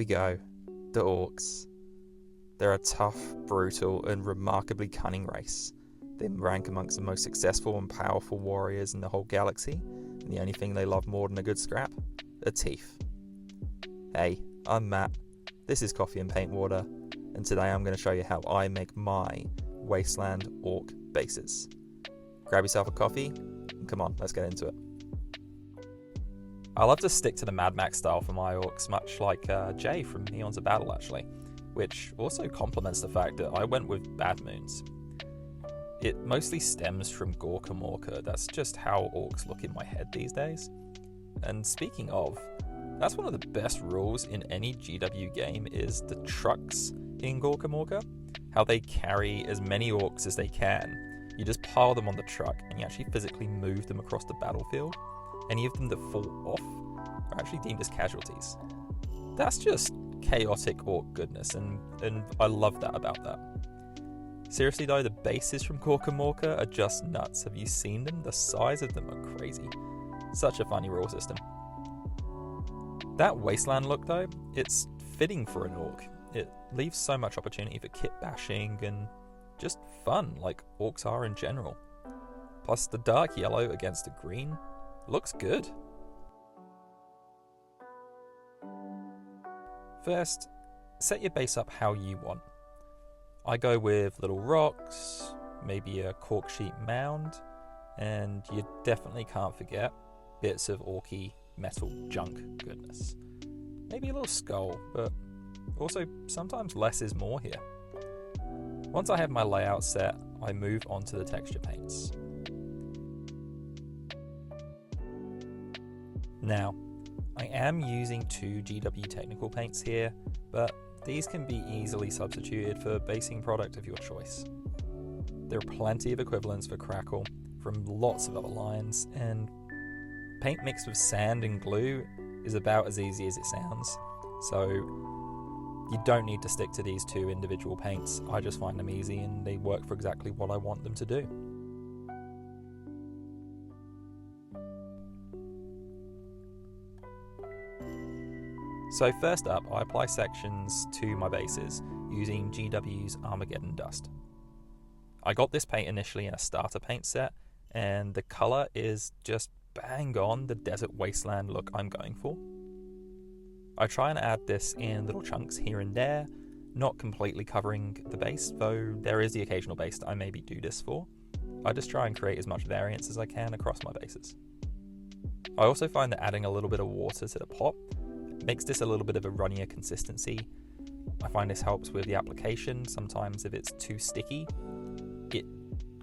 we go, the Orks. They're a tough, brutal, and remarkably cunning race. They rank amongst the most successful and powerful warriors in the whole galaxy, and the only thing they love more than a good scrap? A teeth. Hey, I'm Matt, this is Coffee and Paint Water, and today I'm going to show you how I make my wasteland orc bases. Grab yourself a coffee, and come on, let's get into it. I love to stick to the Mad Max style for my orcs, much like Jay from Eons of Battle actually, which also complements the fact that I went with bad moons. It mostly stems from Gorka, that's just how orcs look in my head these days. And speaking of, that's one of the best rules in any GW game is the trucks in Gorka, how they carry as many orcs as they can. You just pile them on the truck and you actually physically move them across the battlefield. Any of them that fall off are actually deemed as casualties. That's just chaotic orc goodness, and I love that about that. Seriously though, the bases from Gorka are just nuts. Have you seen them? The size of them are crazy. Such a funny rule system. That wasteland look though, it's fitting for an orc. It leaves so much opportunity for kit bashing and just fun like orcs are in general. Plus the dark yellow against the green looks good. First, set your base up how you want. I go with little rocks, maybe a cork sheet mound, and you definitely can't forget bits of orky metal junk goodness. Maybe a little skull, but also sometimes less is more here. Once I have my layout set, I move on to the texture paints. Now, I am using 2 GW technical paints here, but these can be easily substituted for basing product of your choice. There are plenty of equivalents for Crackle from lots of other lines, and paint mixed with sand and glue is about as easy as it sounds, so you don't need to stick to these 2 individual paints. I just find them easy and they work for exactly what I want them to do. So first up, I apply sections to my bases using GW's Armageddon Dust. I got this paint initially in a starter paint set, and the colour is just bang on the desert wasteland look I'm going for. I try and add this in little chunks here and there, not completely covering the base, though there is the occasional base that I maybe do this for. I just try and create as much variance as I can across my bases. I also find that adding a little bit of water to the pot makes this a little bit of a runnier consistency. I find this helps with the application. Sometimes if it's too sticky, it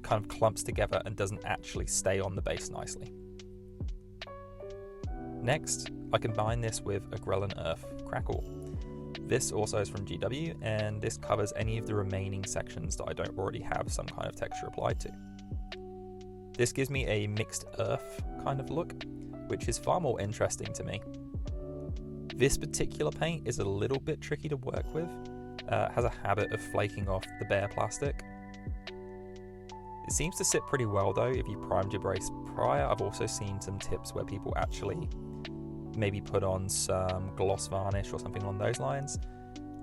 kind of clumps together and doesn't actually stay on the base nicely. Next, I combine this with a Grelin Earth Crackle. This also is from GW, and this covers any of the remaining sections that I don't already have some kind of texture applied to. This gives me a mixed earth kind of look, which is far more interesting to me. This particular paint is a little bit tricky to work with, has a habit of flaking off the bare plastic. It seems to sit pretty well though if you primed your base prior. I've also seen some tips where people actually maybe put on some gloss varnish or something along those lines,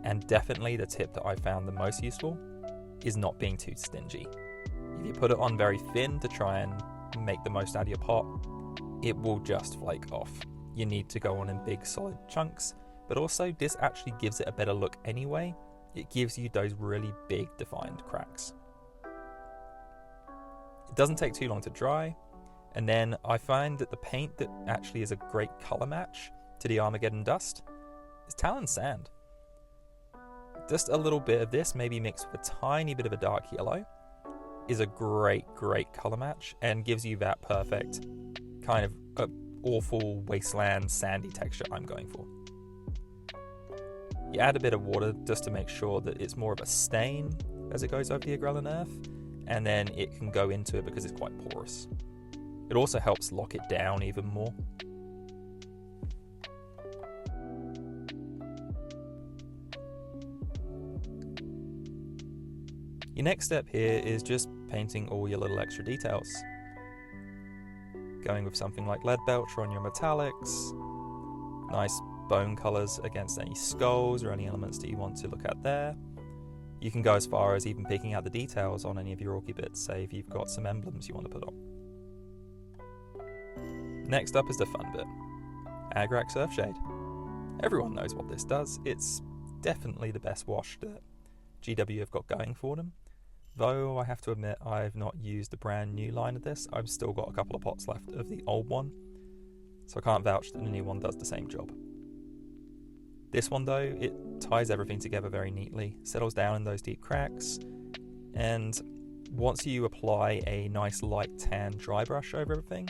and definitely the tip that I found the most useful is not being too stingy. If you put it on very thin to try and make the most out of your pot, it will just flake off. You need to go on in big solid chunks, but also this actually gives it a better look anyway. It gives you those really big defined cracks. It doesn't take too long to dry, and then I find that the paint that actually is a great color match to the Armageddon Dust is Talon Sand. Just a little bit of this, maybe mixed with a tiny bit of a dark yellow, is a great color match and gives you that perfect kind of awful wasteland sandy texture I'm going for. You add a bit of water just to make sure that it's more of a stain as it goes over the Grelin Earth, and then it can go into it because it's quite porous. It also helps lock it down even more. Your next step here is just painting all your little extra details. Going with something like lead belcher on your metallics, nice bone colours against any skulls or any elements that you want to look at there. You can go as far as even picking out the details on any of your Orky bits, say if you've got some emblems you want to put on. Next up is the fun bit. Agrak Surfshade. Everyone knows what this does. It's definitely the best wash that GW have got going for them. Though I have to admit I've not used the brand new line of this. I've still got a couple of pots left of the old one, so I can't vouch that the new one does the same job. This one though, it ties everything together very neatly, settles down in those deep cracks, and once you apply a nice light tan dry brush over everything,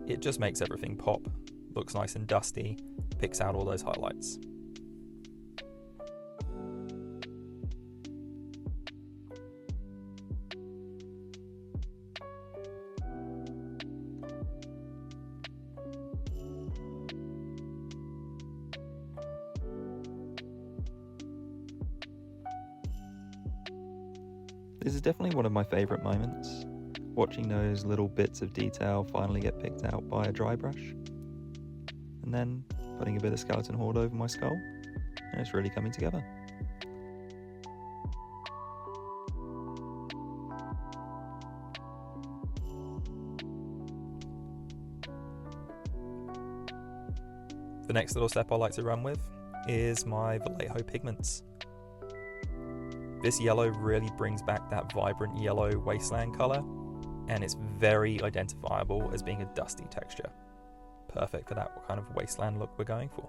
it just makes everything pop, looks nice and dusty, picks out all those highlights. This is definitely one of my favourite moments, watching those little bits of detail finally get picked out by a dry brush, and then putting a bit of skeleton horde over my skull, and it's really coming together. The next little step I like to run with is my Vallejo pigments. This yellow really brings back that vibrant yellow wasteland colour, and it's very identifiable as being a dusty texture. Perfect for that kind of wasteland look we're going for.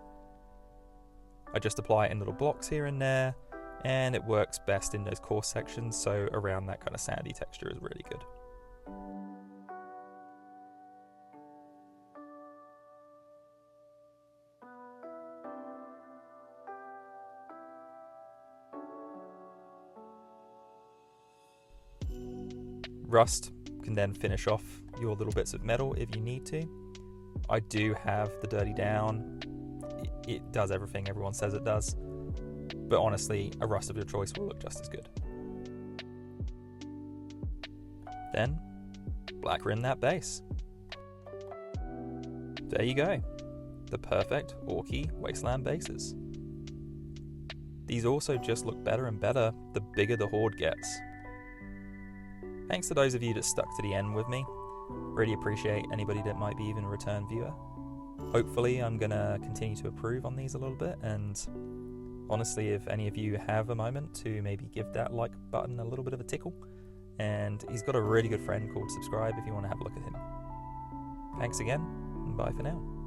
I just apply it in little blocks here and there, and it works best in those coarse sections, so around that kind of sandy texture is really good. Rust can then finish off your little bits of metal if you need to. I do have the dirty down. It does everything everyone says it does, but honestly, a rust of your choice will look just as good. Then, black rim that base. There you go, the perfect Orky wasteland bases. These also just look better and better the bigger the horde gets. Thanks to those of you that stuck to the end with me. Really appreciate anybody that might be even a return viewer. Hopefully I'm going to continue to improve on these a little bit, and honestly, if any of you have a moment to maybe give that like button a little bit of a tickle, and he's got a really good friend called Subscribe if you want to have a look at him. Thanks again, and bye for now.